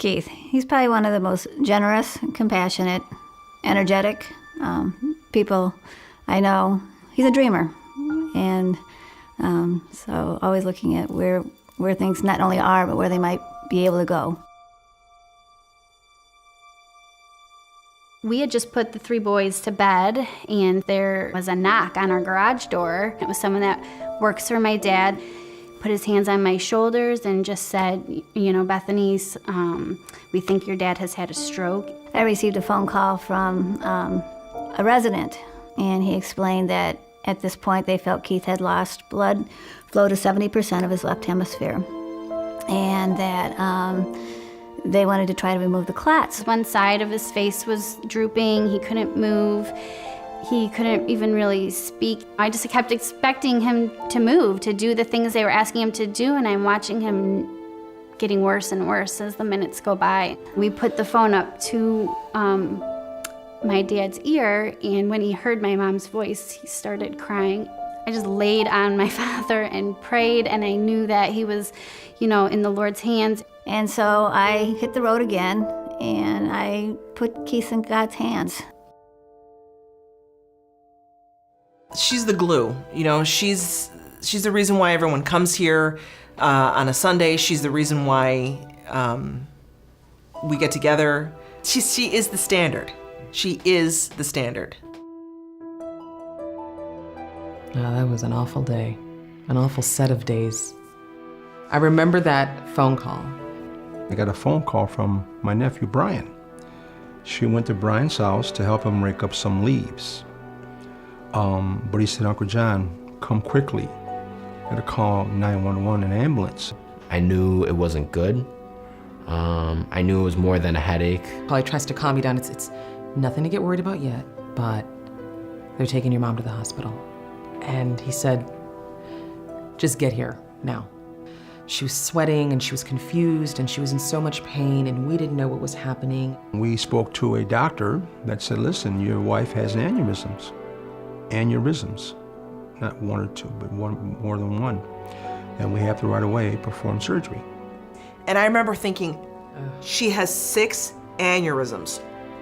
Keith. He's probably one of the most generous, compassionate, energetic people I know. He's a dreamer, and so always looking at where things not only are, but where they might be able to go. We had just put the 3 boys to bed, and there was a knock on our garage door. It was someone that works for my dad, put his hands on my shoulders and just said, Bethany's, we think your dad has had a stroke. I received a phone call from a resident, and he explained that at this point they felt Keith had lost blood flow to 70% of his left hemisphere, and that they wanted to try to remove the clots. One side of his face was drooping. He couldn't move. He couldn't even really speak. I just kept expecting him to move, to do the things they were asking him to do, and I'm watching him getting worse and worse as the minutes go by. We put the phone up to my dad's ear, and when he heard my mom's voice, he started crying. I just laid on my father and prayed, and I knew that he was, in the Lord's hands. And so I hit the road again, and I put Keith in God's hands. She's the glue, she's the reason why everyone comes here on a Sunday. She's the reason why we get together. She is the standard. She is the standard. That was an awful day, an awful set of days. I remember that phone call. I got a phone call from my nephew, Brian. She went to Brian's house to help him rake up some leaves. But he said, Uncle John, come quickly. I had to call 911, an ambulance. I knew it wasn't good. I knew it was more than a headache. Probably tries to calm me down. It's nothing to get worried about yet, but they're taking your mom to the hospital. And he said, just get here now. She was sweating and she was confused and she was in so much pain and we didn't know what was happening. We spoke to a doctor that said, listen, your wife has aneurysms. Aneurysms, not one or two, but more than one. And we have to right away perform surgery. And I remember thinking, she has 6 aneurysms.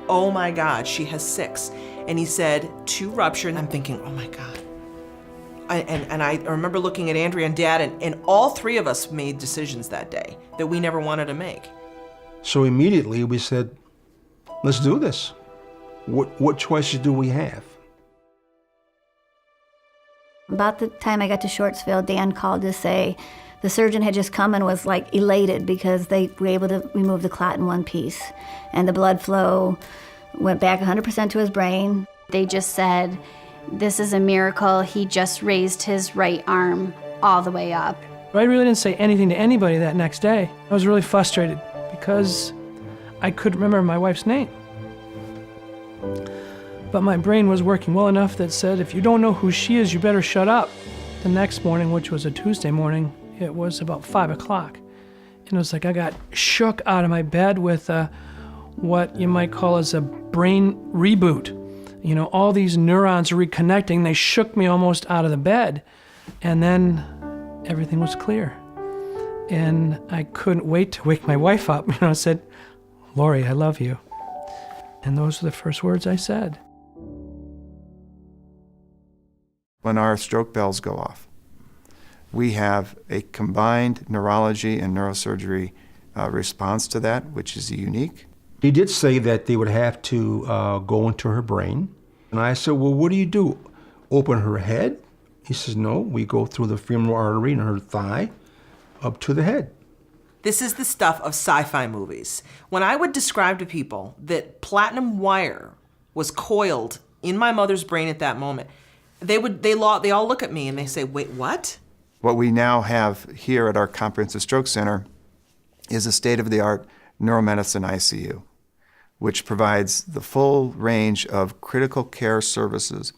Oh my God, she has 6. And he said 2 ruptured, and I'm thinking, oh my God. And I remember looking at Andrea and Dad, and all 3 of us made decisions that day that we never wanted to make. So immediately we said, let's do this. What choices do we have? About the time I got to Shortsville, Dan called to say the surgeon had just come and was like elated because they were able to remove the clot in one piece. And the blood flow went back 100% to his brain. They just said, this is a miracle. He just raised his right arm all the way up. I really didn't say anything to anybody that next day. I was really frustrated because I couldn't remember my wife's name. But my brain was working well enough that said, if you don't know who she is, you better shut up. The next morning, which was a Tuesday morning, it was about 5 o'clock. And it was like I got shook out of my bed with what you might call as a brain reboot. All these neurons are reconnecting. They shook me almost out of the bed. And then everything was clear. And I couldn't wait to wake my wife up. I said, Lori, I love you. And those were the first words I said. When our stroke bells go off, we have a combined neurology and neurosurgery response to that, which is unique. He did say that they would have to go into her brain. And I said, well, what do? Open her head? He says, no, we go through the femoral artery in her thigh up to the head. This is the stuff of sci-fi movies. When I would describe to people that platinum wire was coiled in my mother's brain at that moment, they all look at me and they say, wait, what? What we now have here at our Comprehensive Stroke Center is a state-of-the-art neuromedicine ICU, which provides the full range of critical care services,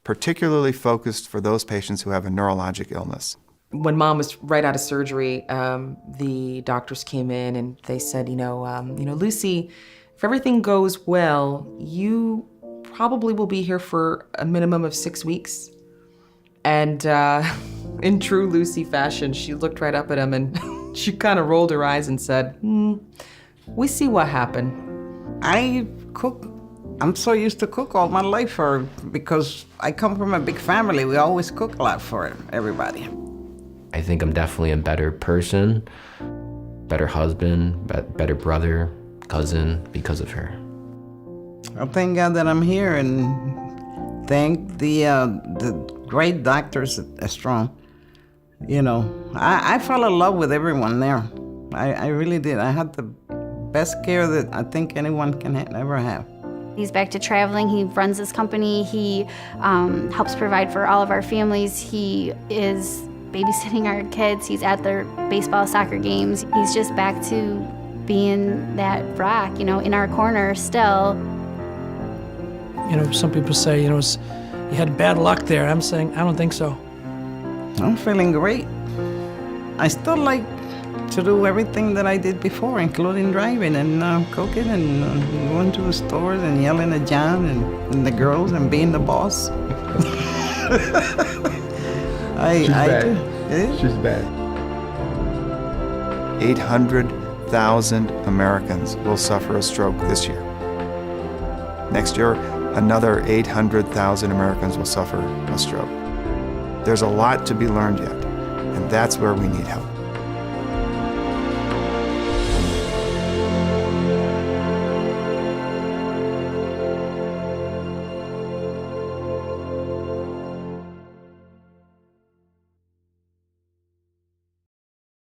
particularly focused for those patients who have a neurologic illness. When Mom was right out of surgery, the doctors came in and they said, Lucy, if everything goes well, you probably will be here for a minimum of 6 weeks. And in true Lucy fashion, she looked right up at him and she kind of rolled her eyes and said, We see what happened. I cook. I'm so used to cook all my life because I come from a big family. We always cook a lot for everybody. I think I'm definitely a better person, better husband, better brother, cousin because of her. I thank God that I'm here and thank the great doctors at Strong. You know, I fell in love with everyone there. I really did. I had the best care that I think anyone can ever have. He's back to traveling. He runs his company. He helps provide for all of our families. He is babysitting our kids. He's at their baseball, soccer games. He's just back to being that rock, you know, in our corner still. You know, some people say, you know, you had bad luck there. I'm saying, I don't think so. I'm feeling great. I still like to do everything that I did before, including driving and cooking and going to the stores and yelling at John and the girls and being the boss. She's bad. Yeah. She's bad. 800,000 Americans will suffer a stroke this year. Next year, another 800,000 Americans will suffer a stroke. There's a lot to be learned yet, and that's where we need help.